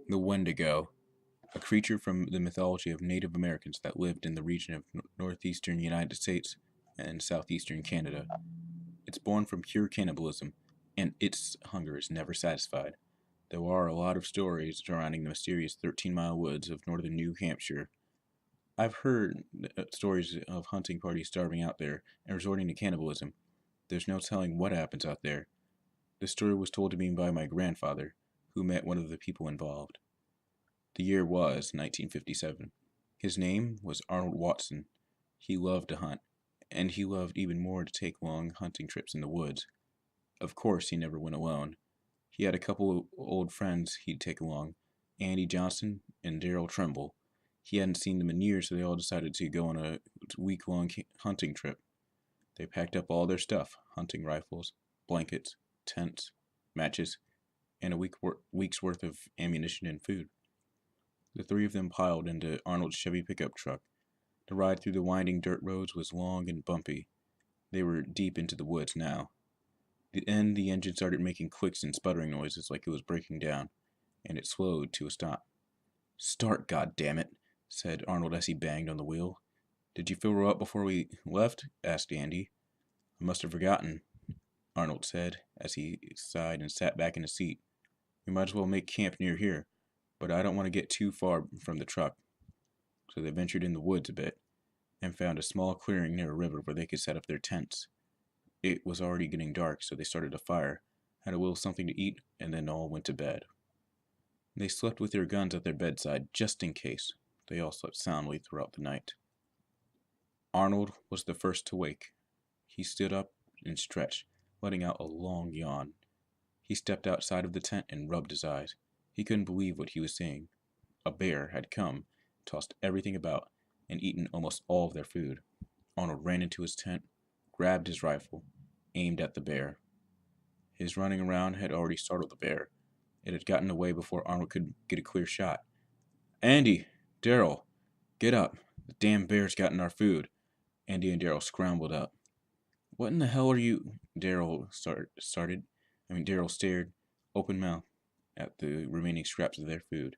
The Wendigo, a creature from the mythology of Native Americans that lived in the region of northeastern United States and southeastern Canada. It's born from pure cannibalism, and its hunger is never satisfied. There are a lot of stories surrounding the mysterious 13-mile woods of northern New Hampshire. I've heard stories of hunting parties starving out there and resorting to cannibalism. There's no telling what happens out there. This story was told to me by my grandfather, who met one of the people involved. The year was 1957. His name was Arnold Watson. He loved to hunt, and he loved even more to take long hunting trips in the woods. Of course, he never went alone. He had a couple of old friends he'd take along, Andy Johnson and Darrell Trimble. He hadn't seen them in years, so they all decided to go on a week-long hunting trip. They packed up all their stuff: hunting rifles, blankets, tents, matches, and a week's worth of ammunition and food. The three of them piled into Arnold's Chevy pickup truck. The ride through the winding dirt roads was long and bumpy. They were deep into the woods now. At the end, the engine started making clicks and sputtering noises like it was breaking down, and it slowed to a stop. "Start, goddammit," said Arnold as he banged on the wheel. "Did you fill her up before we left?" asked Andy. "I must have forgotten," Arnold said as he sighed and sat back in his seat. "We might as well make camp near here, but I don't want to get too far from the truck." So they ventured in the woods a bit and found a small clearing near a river where they could set up their tents. It was already getting dark, so they started a fire, had a little something to eat, and then all went to bed. They slept with their guns at their bedside just in case. They all slept soundly throughout the night. Arnold was the first to wake. He stood up and stretched, letting out a long yawn. He stepped outside of the tent and rubbed his eyes. He couldn't believe what he was seeing. A bear had come, tossed everything about, and eaten almost all of their food. Arnold ran into his tent, grabbed his rifle, aimed at the bear. His running around had already startled the bear. It had gotten away before Arnold could get a clear shot. "Andy! Darrell! Get up! The damn bear's gotten our food!" Andy and Darrell scrambled up. "What in the hell are you?" Darrell stared, open mouthed, at the remaining scraps of their food.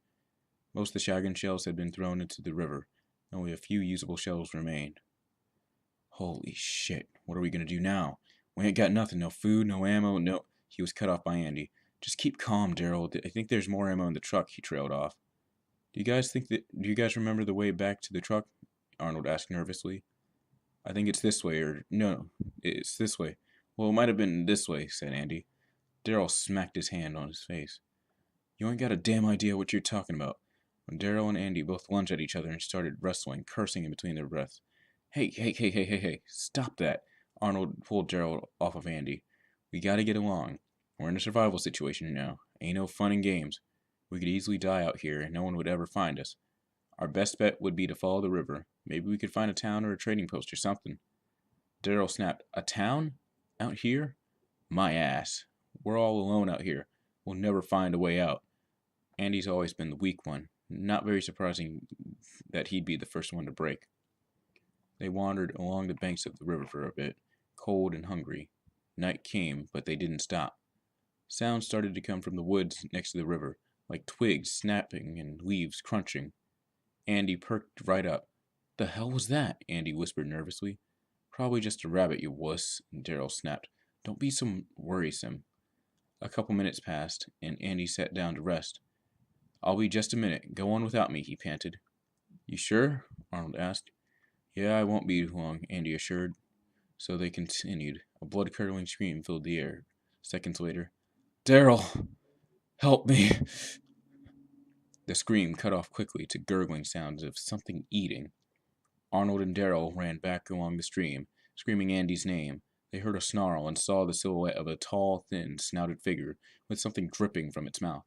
Most of the shotgun shells had been thrown into the river. Only a few usable shells remained. "Holy shit, what are we gonna do now? We ain't got nothing, no food, no ammo, no—" He was cut off by Andy. "Just keep calm, Darrell. I think there's more ammo in the truck," he trailed off. Do you guys remember the way back to the truck?" Arnold asked nervously. "I think it's this way, or no, it's this way." "Well, it might have been this way," said Andy. Darrell smacked his hand on his face. "You ain't got a damn idea what you're talking about." When Darrell and Andy both lunged at each other and started wrestling, cursing in between their breaths. Hey, stop that." Arnold pulled Darrell off of Andy. "We gotta get along. We're in a survival situation now. Ain't no fun and games. We could easily die out here and no one would ever find us. Our best bet would be to follow the river. Maybe we could find a town or a trading post or something." Darrell snapped. "A town? Out here? My ass. We're all alone out here. We'll never find a way out." Andy's always been the weak one. Not very surprising that he'd be the first one to break. They wandered along the banks of the river for a bit, cold and hungry. Night came, but they didn't stop. Sounds started to come from the woods next to the river, like twigs snapping and leaves crunching. Andy perked right up. "The hell was that?" Andy whispered nervously. "Probably just a rabbit, you wuss," Darrell snapped. "Don't be so worrisome." A couple minutes passed, and Andy sat down to rest. "I'll be just a minute. Go on without me," he panted. "You sure?" Arnold asked. "Yeah, I won't be long," Andy assured. So they continued. A blood-curdling scream filled the air. Seconds later, "Darrell! Help me!" The scream cut off quickly to gurgling sounds of something eating. Arnold and Darrell ran back along the stream, screaming Andy's name. They heard a snarl and saw the silhouette of a tall, thin, snouted figure with something dripping from its mouth.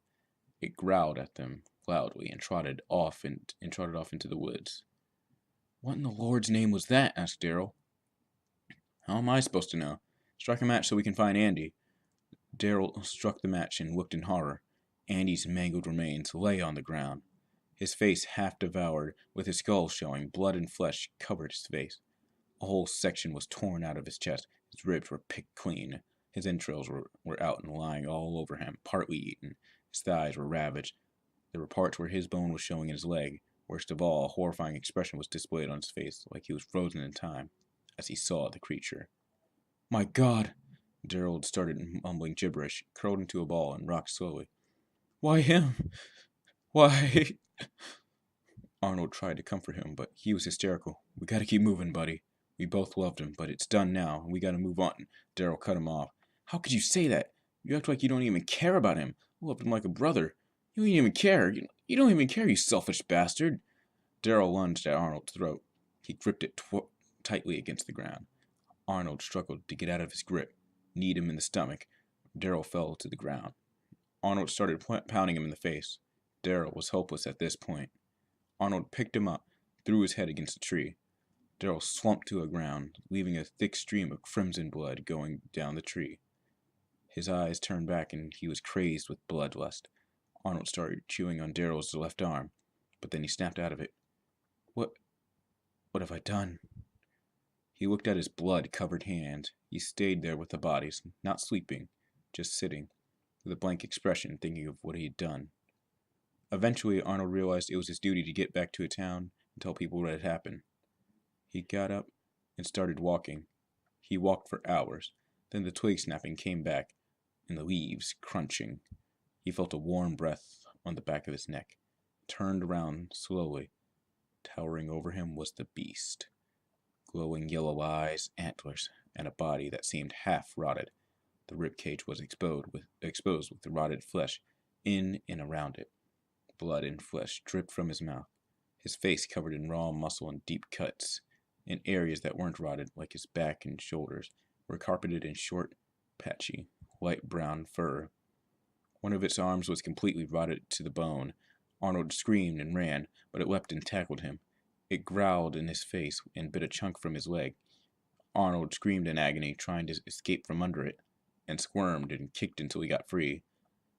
It growled at them loudly and trotted off into the woods. "What in the Lord's name was that?" asked Darrell. "How am I supposed to know? Strike a match so we can find Andy." Darrell struck the match and looked in horror. Andy's mangled remains lay on the ground. His face half devoured, with his skull showing. Blood and flesh covered his face. A whole section was torn out of his chest. His ribs were picked clean. His entrails were out and lying all over him, partly eaten. His thighs were ravaged. There were parts where his bone was showing in his leg. Worst of all, a horrifying expression was displayed on his face, like he was frozen in time, as he saw the creature. My God! Gerald started mumbling gibberish, curled into a ball, and rocked slowly. Why him? Why? Arnold tried to comfort him, but he was hysterical. We gotta keep moving, buddy. We both loved him, but it's done now, and we gotta move on. Daryl cut him off. How could you say that? You act like you don't even care about him. You loved him like a brother. You don't even care. You don't even care, you selfish bastard. Daryl lunged at Arnold's throat. He gripped it tightly against the ground. Arnold struggled to get out of his grip, kneed him in the stomach. Daryl fell to the ground. Arnold started pounding him in the face. Daryl was hopeless at this point. Arnold picked him up, threw his head against a tree. Daryl slumped to the ground, leaving a thick stream of crimson blood going down the tree. His eyes turned back and he was crazed with bloodlust. Arnold started chewing on Daryl's left arm, but then he snapped out of it. What have I done? He looked at his blood-covered hand. He stayed there with the bodies, not sleeping, just sitting, with a blank expression, thinking of what he had done. Eventually, Arnold realized it was his duty to get back to a town and tell people what had happened. He got up and started walking. He walked for hours. Then the twig snapping came back, and the leaves crunching. He felt a warm breath on the back of his neck. Turned around slowly. Towering over him was the beast. Glowing yellow eyes, antlers, and a body that seemed half rotted. The ribcage was exposed with the rotted flesh in and around it. Blood and flesh dripped from his mouth. His face covered in raw muscle and deep cuts. In areas that weren't rotted, like his back and shoulders, were carpeted in short, patchy, light brown fur. One of its arms was completely rotted to the bone. Arnold screamed and ran, but it leapt and tackled him. It growled in his face and bit a chunk from his leg. Arnold screamed in agony, trying to escape from under it, and squirmed and kicked until he got free,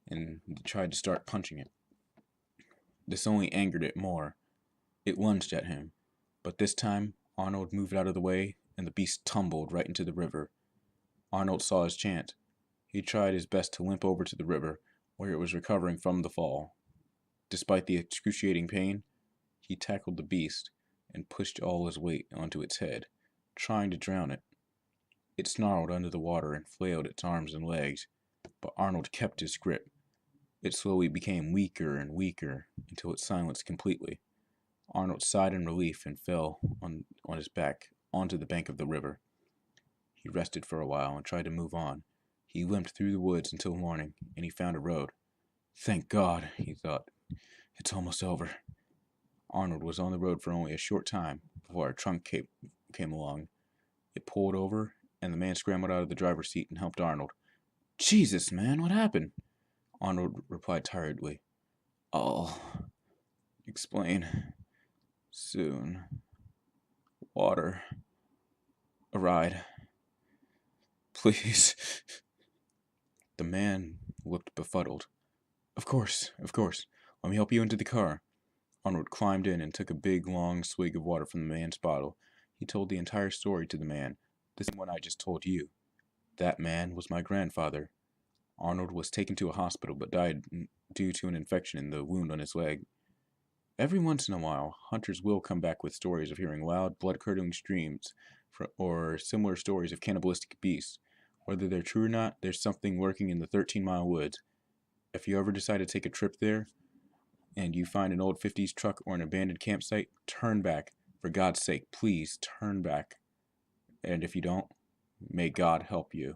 and tried to start punching it. This only angered it more. It lunged at him, but this time Arnold moved out of the way, and the beast tumbled right into the river. Arnold saw his chance. He tried his best to limp over to the river, where it was recovering from the fall. Despite the excruciating pain, he tackled the beast and pushed all his weight onto its head, trying to drown it. It snarled under the water and flailed its arms and legs, but Arnold kept his grip. It slowly became weaker and weaker until it silenced completely. Arnold sighed in relief and fell on his back onto the bank of the river. He rested for a while and tried to move on. He limped through the woods until morning, and he found a road. Thank God, he thought. It's almost over. Arnold was on the road for only a short time before a trunk came along. It pulled over, and the man scrambled out of the driver's seat and helped Arnold. Jesus, man, what happened? Arnold replied tiredly. I'll explain soon. Water. A ride. Please. The man looked befuddled. Of course. Let me help you into the car. Arnold climbed in and took a big, long swig of water from the man's bottle. He told the entire story to the man. The same one I just told you. That man was my grandfather. Arnold was taken to a hospital but died due to an infection in the wound on his leg. Every once in a while, hunters will come back with stories of hearing loud, blood-curdling screams or similar stories of cannibalistic beasts. Whether they're true or not, there's something lurking in the 13-mile woods. If you ever decide to take a trip there, and you find an old 50s truck or an abandoned campsite, turn back. For God's sake, please turn back. And if you don't, may God help you.